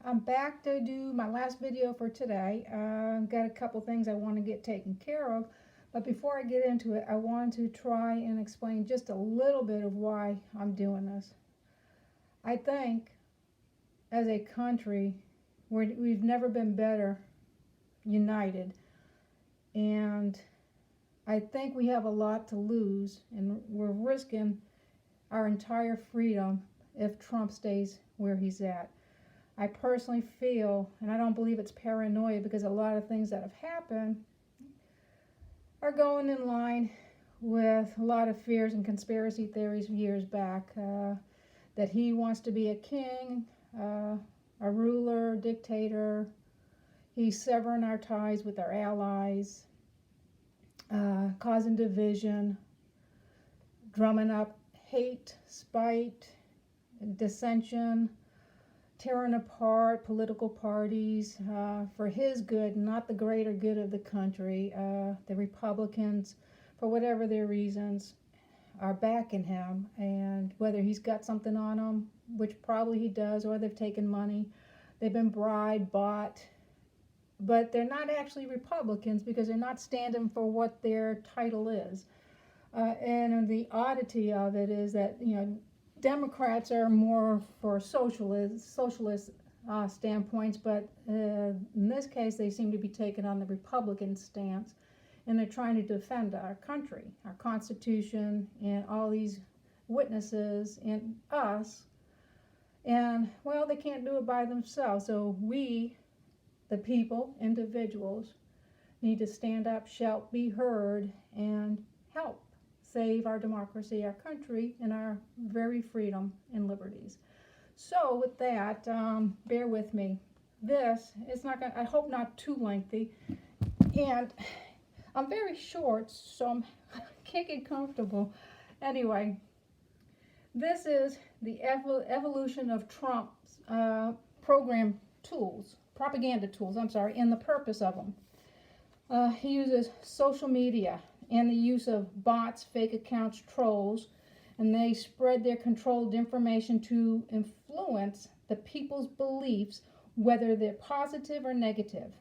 I'm back to do my last video for today. I've got a couple things I want to get taken care of, but before I get into it, I want to try and explain just a little bit of why I'm doing this. I think as a country, we've never been better united, and I think we have a lot to lose, and we're risking our entire freedom if Trump stays where he's at. I personally feel, and I don't believe it's paranoia, because a lot of things that have happened are going in line with a lot of fears and conspiracy theories years back, that he wants to be a king, a ruler, dictator. He's severing our ties with our allies, causing division, drumming up hate, spite, dissension, tearing apart political parties for his good, not the greater good of the country. The Republicans, for whatever their reasons, are backing him, and whether he's got something on him, which probably he does, or they've taken money, they've been bribed, bought, but they're not actually Republicans because they're not standing for what their title is. And the oddity of it is that, Democrats are more for socialist standpoints, but in this case they seem to be taking on the Republican stance, and they're trying to defend our country, our Constitution, and all these witnesses and us. And, well, they can't do it by themselves, so we, the people, individuals, need to stand up, shout, be heard, and help save our democracy, our country, and our very freedom and liberties. So with that, bear with me. This is not going to, I hope not too lengthy, and I'm very short, so I can't get comfortable. Anyway, this is the evolution of Trump's propaganda tools, and the purpose of them. He uses social media and the use of bots, fake accounts, trolls, and they spread their controlled information to influence the people's beliefs, whether they're positive or negative.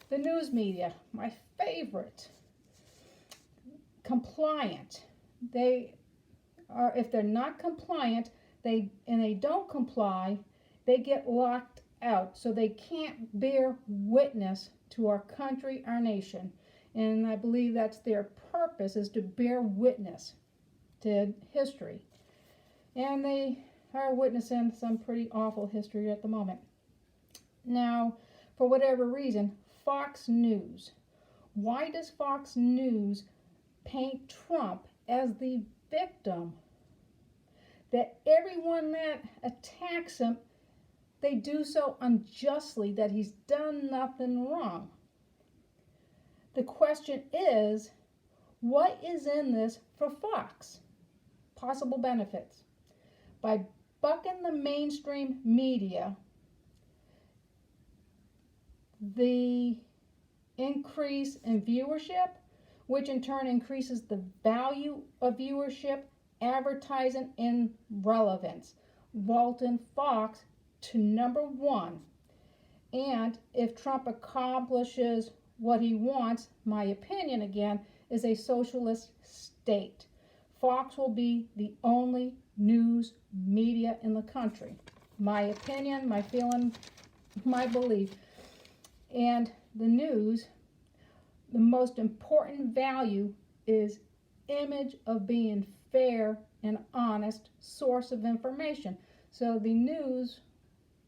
The news media, my favorite, compliant. They are, if they're not compliant, they don't comply, they get locked out, so they can't bear witness to our country, our nation. And I believe that's their purpose, is to bear witness to history. And they are witnessing some pretty awful history at the moment. Now, for whatever reason, Fox News. Why does Fox News paint Trump as the victim? That everyone that attacks him, they do so unjustly, that he's done nothing wrong. The question is, what is in this for Fox? Possible benefits. By bucking the mainstream media, the increase in viewership, which in turn increases the value of viewership, advertising, and relevance, vaulting Fox to #1. And if Trump accomplishes what he wants, my opinion again, is a socialist state. Fox will be the only news media in the country. My opinion, my feeling, my belief. And the news, the most important value is image of being fair and honest source of information. So the news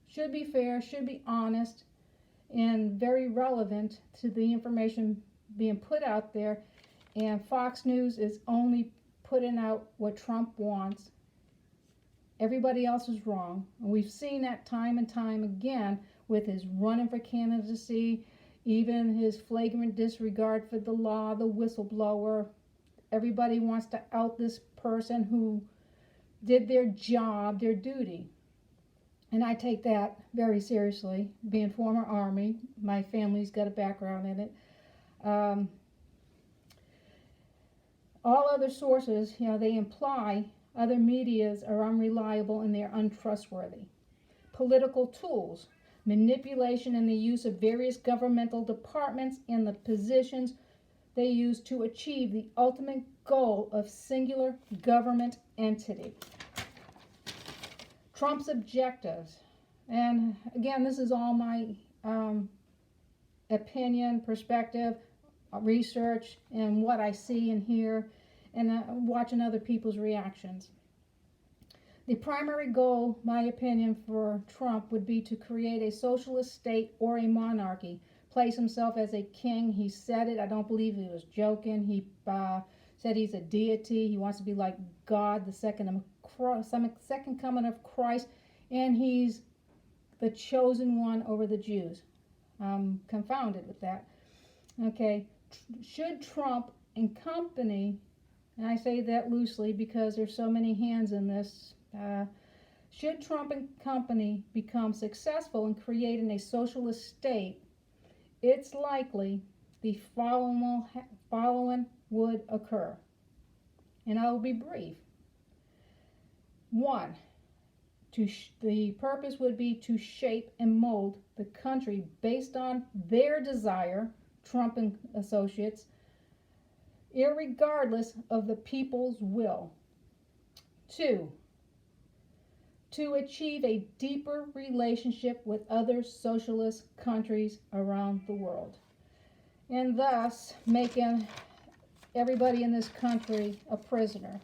should be fair, should be honest, and very relevant to the information being put out there. And Fox News is only putting out what Trump wants. Everybody else is wrong. And we've seen that time and time again with his running for candidacy, even his flagrant disregard for the law, the whistleblower. Everybody wants to out this person who did their job, their duty. And I take that very seriously. Being former Army, my family's got a background in it. All other sources, they imply other medias are unreliable and they're untrustworthy. Political tools. manipulation, and the use of various governmental departments and the positions they use to achieve the ultimate goal of singular government entity. Trump's objectives. And again, this is all my opinion, perspective, research, and what I see and hear, and watching other people's reactions. The primary goal, my opinion, for Trump would be to create a socialist state or a monarchy, place himself as a king. He said it. I don't believe he was joking. He said he's a deity. He wants to be like God, the second coming of Christ, and he's the chosen one over the Jews. I'm confounded with that. Okay, should Trump and company, and I say that loosely because there's so many hands in this, should Trump and company become successful in creating a socialist state, it's likely the following would occur. And I will be brief. One, the purpose would be to shape and mold the country based on their desire, Trump and associates, irregardless of the people's will. Two, to achieve a deeper relationship with other socialist countries around the world, and thus making everybody in this country a prisoner,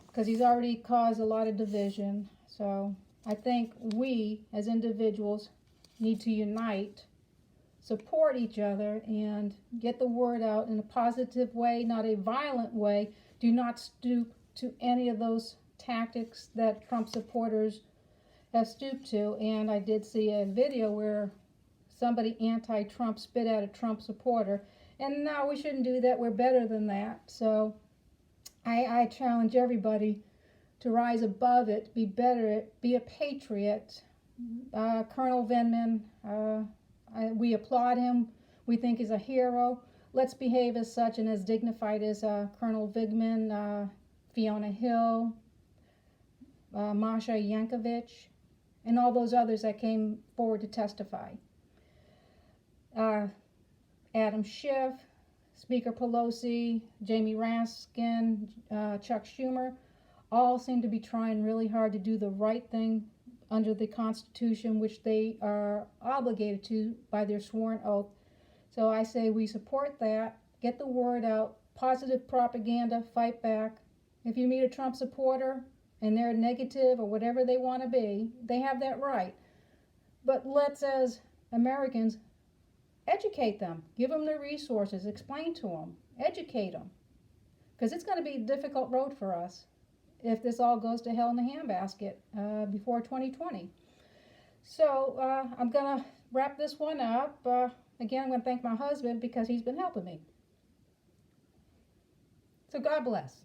because he's already caused a lot of division. So I think we as individuals need to unite, support each other, and get the word out in a positive way, not a violent way. Do not stoop to any of those tactics that Trump supporters have stooped to. And I did see a video where somebody anti-Trump spit at a Trump supporter. And no, we shouldn't do that. We're better than that. So I challenge everybody to rise above it, be better, be a patriot. Colonel Vindman, we applaud him. We think he's a hero. Let's behave as such and as dignified as Colonel Vindman, Fiona Hill, Masha Yankovic, and all those others that came forward to testify. Adam Schiff, Speaker Pelosi, Jamie Raskin, Chuck Schumer, all seem to be trying really hard to do the right thing under the Constitution, which they are obligated to by their sworn oath. So I say we support that, get the word out, positive propaganda, fight back. If you meet a Trump supporter and they're negative or whatever they want to be, they have that right. But let's, as Americans, educate them, give them the resources, explain to them, educate them. Because it's going to be a difficult road for us if this all goes to hell in a handbasket before 2020. So I'm going to wrap this one up. Again, I'm going to thank my husband because he's been helping me. So God bless.